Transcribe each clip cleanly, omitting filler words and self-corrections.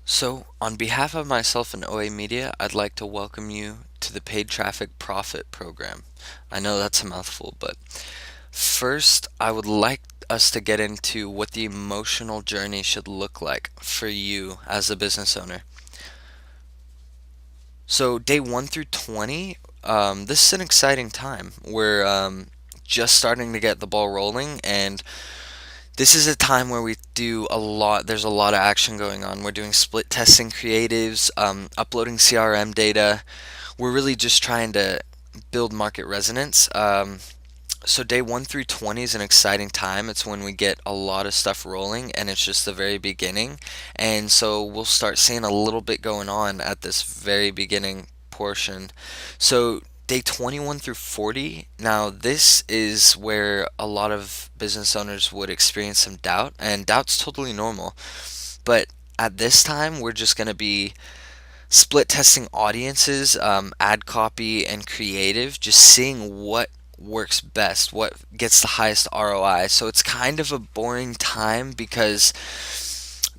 So, on behalf of myself and OA Media, I'd like to welcome you to the Paid Traffic Profit Program. I know that's a mouthful, but first, I would like us to get into what the emotional journey should look like for you as a business owner. So, day 1 through 20, this is an exciting time. We're just starting to get the ball rolling, and this is a time where we do a lot. There's a lot of action going on. We're doing split testing creatives, uploading CRM data. We're really just trying to build market resonance. So day 1 through 20 is an exciting time. It's when we get a lot of stuff rolling, and it's just the very beginning. And so we'll start seeing a little bit going on at this very beginning portion. So day 21 through 40, now this is where a lot of business owners would experience some doubt, and doubt's totally normal. But at this time, we're just going to be split testing audiences, ad copy, and creative, just seeing what works best, what gets the highest ROI. So it's kind of a boring time because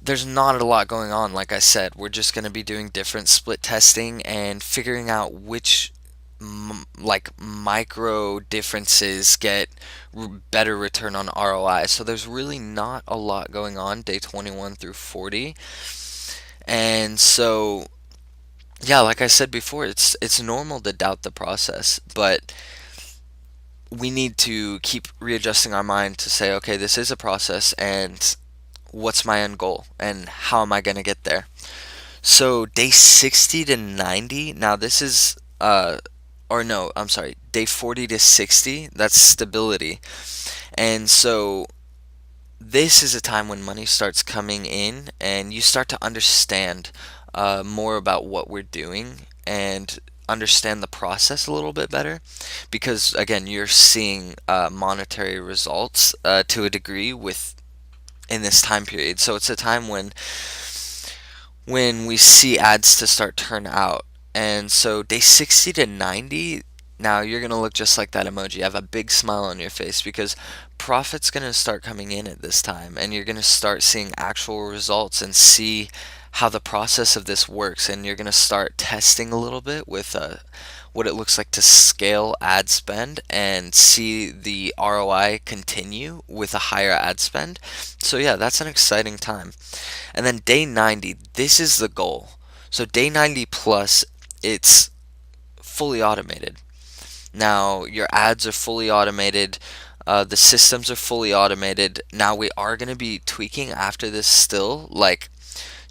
there's not a lot going on. Like I said, we're just going to be doing different split testing and figuring out which like micro differences get better return on ROI. So there's really not a lot going on day 21 through 40. And so yeah, like I said before, it's normal to doubt the process, but we need to keep readjusting our mind to say, okay, this is a process, and what's my end goal, and how am I going to get there? So day 60 to 90, now this is or no, I'm sorry, day 40 to 60, that's stability. And so this is a time when money starts coming in and you start to understand more about what we're doing and understand the process a little bit better, because again, you're seeing monetary results to a degree with in this time period. So it's a time when we see ads to start turn out. And so day 60 to 90, now you're going to look just like that emoji. Have a big smile on your face because profit's going to start coming in at this time, and you're going to start seeing actual results and see how the process of this works. And you're going to start testing a little bit with what it looks like to scale ad spend and see the ROI continue with a higher ad spend. So yeah, that's an exciting time. And then day 90, this is the goal. So day 90 plus, it's fully automated. Now your ads are fully automated. The systems are fully automated. Now we are going to be tweaking after this still, like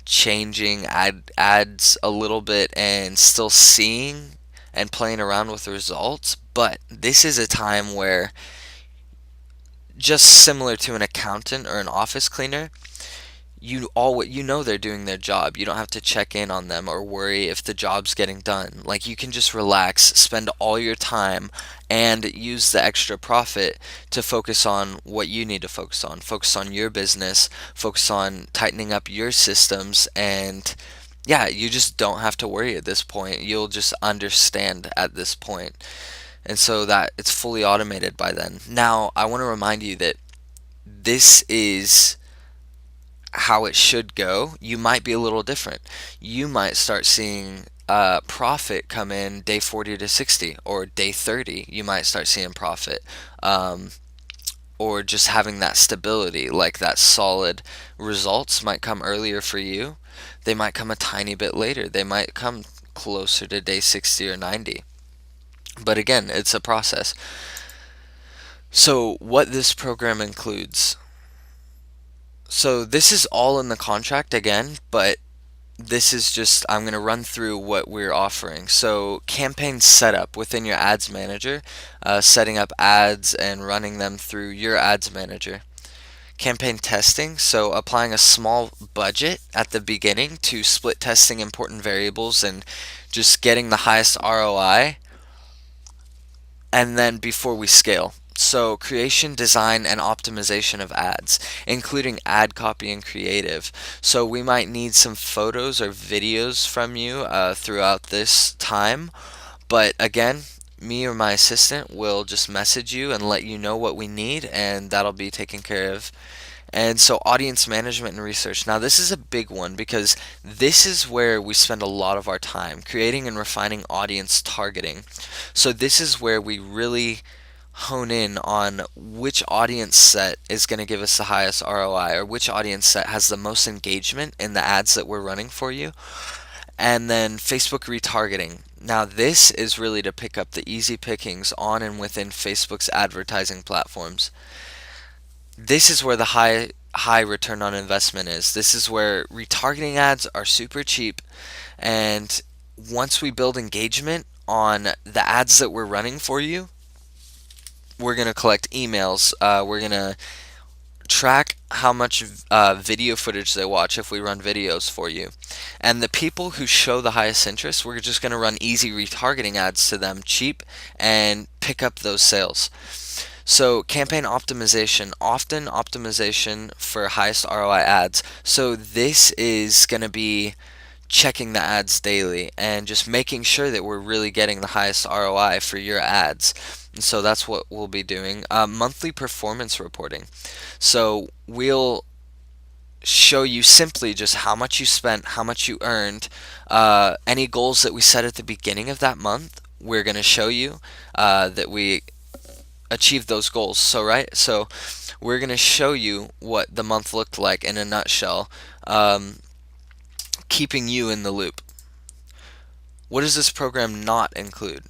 changing ads a little bit and still seeing and playing around with the results. But this is a time where, just similar to an accountant or an office cleaner, you know they're doing their job. You don't have to check in on them or worry if the job's getting done. Like, you can just relax, spend all your time, and use the extra profit to focus on what you need to focus on. Focus on your business, focus on tightening up your systems, and yeah, you just don't have to worry at this point. You'll just understand at this point. And so that it's fully automated by then. Now, I want to remind you that this is how it should go. You might be a little different. You might start seeing profit come in day 40 to 60, or day 30. You might start seeing profit, um, or just having that stability, like that solid results might come earlier for you. They might come a tiny bit later. They might come closer to day 60 or 90. But again, it's a process. So, what this program includes. So, this is all in the contract again, but this is just, I'm going to run through what we're offering. So, campaign setup within your ads manager, setting up ads and running them through your ads manager. Campaign testing, so applying a small budget at the beginning to split testing important variables and just getting the highest ROI, and then before we scale. So, creation, design, and optimization of ads, including ad copy and creative. So, we might need some photos or videos from you throughout this time. But again, me or my assistant will just message you and let you know what we need, and that'll be taken care of. And so audience management and research. Now this is a big one because this is where we spend a lot of our time creating and refining audience targeting. So this is where we really hone in on which audience set is going to give us the highest ROI, or which audience set has the most engagement in the ads that we're running for you. And then Facebook retargeting. Now, this is really to pick up the easy pickings on and within Facebook's advertising platforms. This is where the high return on investment is. This is where retargeting ads are super cheap, and once we build engagement on the ads that we're running for you, we're going to collect emails. We're going to track how much video footage they watch if we run videos for you. And the people who show the highest interest, we're just going to run easy retargeting ads to them, cheap, and pick up those sales. So campaign optimization, often optimization for highest ROI ads. So this is going to be checking the ads daily and just making sure that we're really getting the highest ROI for your ads. And so that's what we'll be doing. Monthly performance reporting. So we'll show you simply just how much you spent, how much you earned, any goals that we set at the beginning of that month. We're going to show you that we achieved those goals. So we're going to show you what the month looked like in a nutshell, keeping you in the loop. What does this program not include?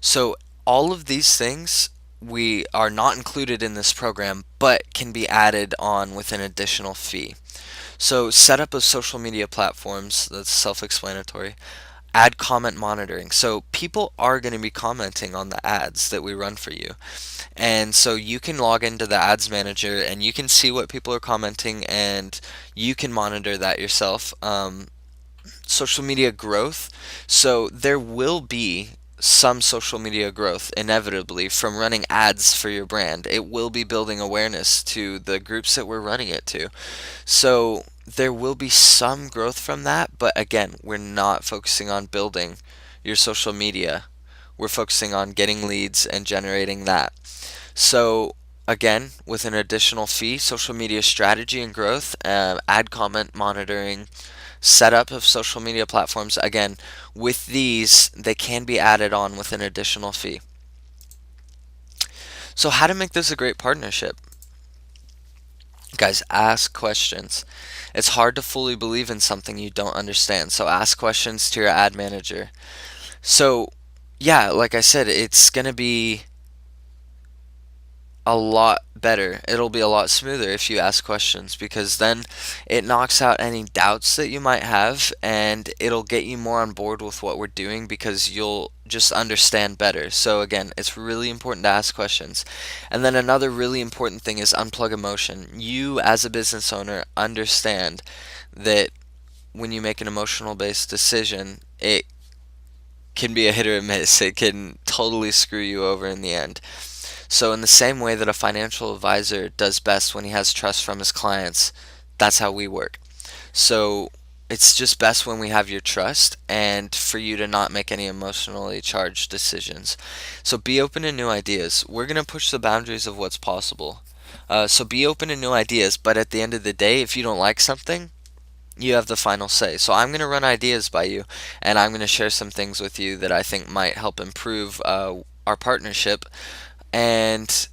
So all of these things we are not included in this program, but can be added on with an additional fee. So setup of social media platforms, that's self-explanatory. Ad comment monitoring. So people are going to be commenting on the ads that we run for you. And so you can log into the ads manager and you can see what people are commenting, and you can monitor that yourself. Social media growth. So there will be some social media growth inevitably from running ads for your brand. It will be building awareness to the groups that we're running it to. So there will be some growth from that, but again, we're not focusing on building your social media. We're focusing on getting leads and generating that. So again, with an additional fee, social media strategy and growth, ad comment monitoring, setup of social media platforms. Again, with these, they can be added on with an additional fee. So how to make this a great partnership? Guys, ask questions. It's hard to fully believe in something you don't understand, so ask questions to your ad manager. So yeah, like I said, it's going to be a lot better. It'll be a lot smoother if you ask questions, because then it knocks out any doubts that you might have, and it'll get you more on board with what we're doing because you'll just understand better. So again, it's really important to ask questions. And then another really important thing is unplug emotion. You as a business owner understand that when you make an emotional based decision, it can be a hit or a miss. It can totally screw you over in the end. So in the same way that a financial advisor does best when he has trust from his clients, that's how we work. So it's just best when we have your trust and for you to not make any emotionally charged decisions. So be open to new ideas. We're going to push the boundaries of what's possible. So be open to new ideas, but at the end of the day, if you don't like something, you have the final say. So I'm going to run ideas by you, and I'm going to share some things with you that I think might help improve our partnership. And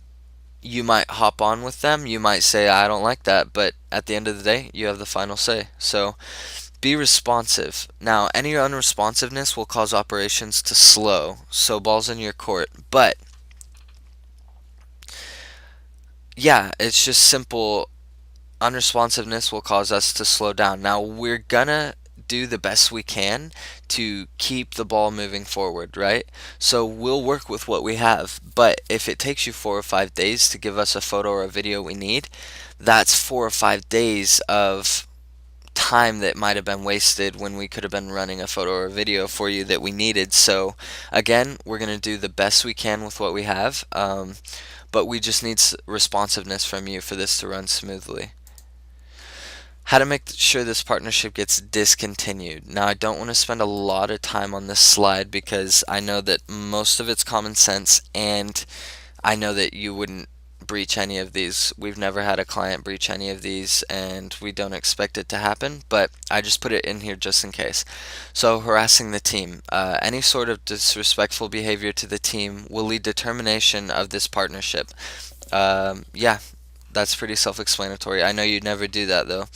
you might hop on with them. You might say, I don't like that. But at the end of the day, you have the final say. So be responsive. Now, any unresponsiveness will cause operations to slow. So ball's in your court. But yeah, it's just simple. Unresponsiveness will cause us to slow down. Now, we're gonna do the best we can to keep the ball moving forward, right? So we'll work with what we have, but if it takes you 4 or 5 days to give us a photo or a video we need, that's 4 or 5 days of time that might have been wasted when we could have been running a photo or a video for you that we needed. So again, we're going to do the best we can with what we have, but we just need responsiveness from you for this to run smoothly. How to make sure this partnership gets discontinued. Now, I don't want to spend a lot of time on this slide because I know that most of it's common sense, and I know that you wouldn't breach any of these. We've never had a client breach any of these, and we don't expect it to happen, but I just put it in here just in case. So, harassing the team. Any sort of disrespectful behavior to the team will lead to termination of this partnership. Yeah, that's pretty self explanatory. I know you'd never do that though.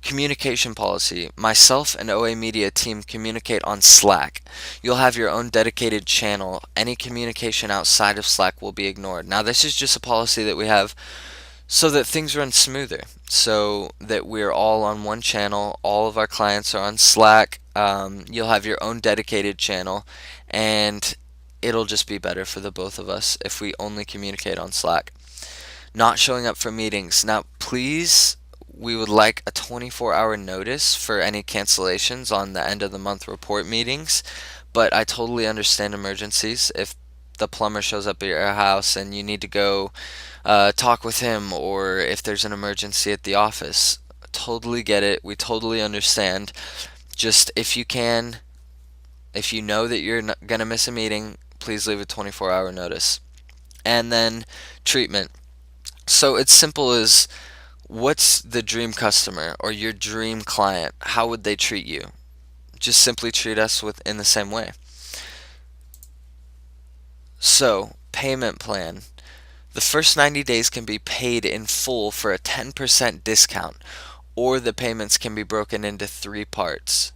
Communication policy. Myself and OA Media team communicate on Slack. You'll have your own dedicated channel. Any communication outside of Slack will be ignored. Now, this is just a policy that we have so that things run smoother, so that we're all on one channel. All of our clients are on Slack. You'll have your own dedicated channel, and it'll just be better for the both of us if we only communicate on Slack. Not showing up for meetings. Now, please, we would like a 24-hour notice for any cancellations on the end of the month report meetings, but I totally understand emergencies. If the plumber shows up at your house and you need to go talk with him, or if there's an emergency at the office, totally get it. We totally understand. Just if you can, if you know that you're going to miss a meeting, please leave a 24-hour notice. And then treatment. So it's simple as, what's the dream customer or your dream client? How would they treat you? Just simply treat us in the same way. So, payment plan. The first 90 days can be paid in full for a 10% discount, or the payments can be broken into three parts.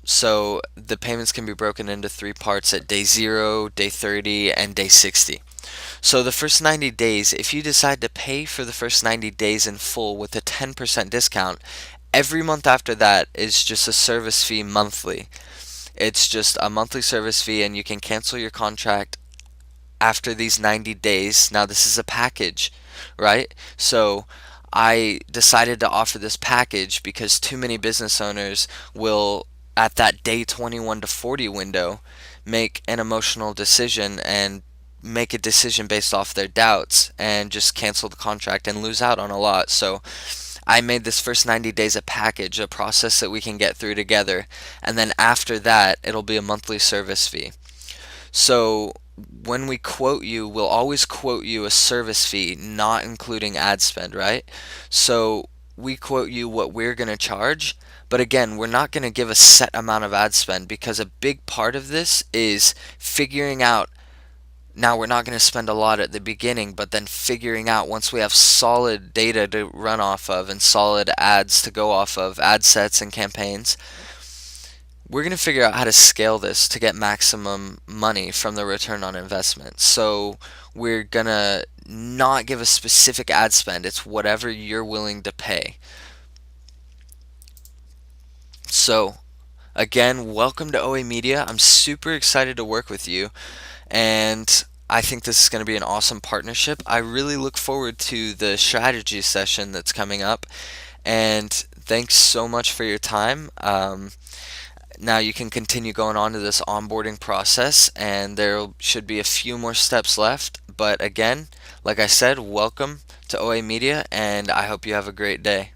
So, the payments can be broken into three parts at day 0, day 30, and day 60. So the first 90 days, if you decide to pay for the first 90 days in full with a 10% discount, every month after that is just a service fee monthly. It's just a monthly service fee, and you can cancel your contract after these 90 days. Now, this is a package, right? So I decided to offer this package because too many business owners will, at that day 21 to 40 window, make an emotional decision and make a decision based off their doubts and just cancel the contract and lose out on a lot. So I made this first 90 days a package, a process that we can get through together, and then after that it'll be a monthly service fee. So when we quote you, we'll always quote you a service fee, not including ad spend, right? So we quote you what we're going to charge, but again, we're not going to give a set amount of ad spend, because a big part of this is figuring out. Now, we're not going to spend a lot at the beginning, but then figuring out, once we have solid data to run off of and solid ads to go off of, ad sets and campaigns, we're going to figure out how to scale this to get maximum money from the return on investment. So we're going to not give a specific ad spend. It's whatever you're willing to pay. So again, welcome to OA Media. I'm super excited to work with you, and I think this is going to be an awesome partnership. I really look forward to the strategy session that's coming up, and thanks so much for your time. Now you can continue going on to this onboarding process, and there should be a few more steps left. But again, like I said, welcome to OA Media, and I hope you have a great day.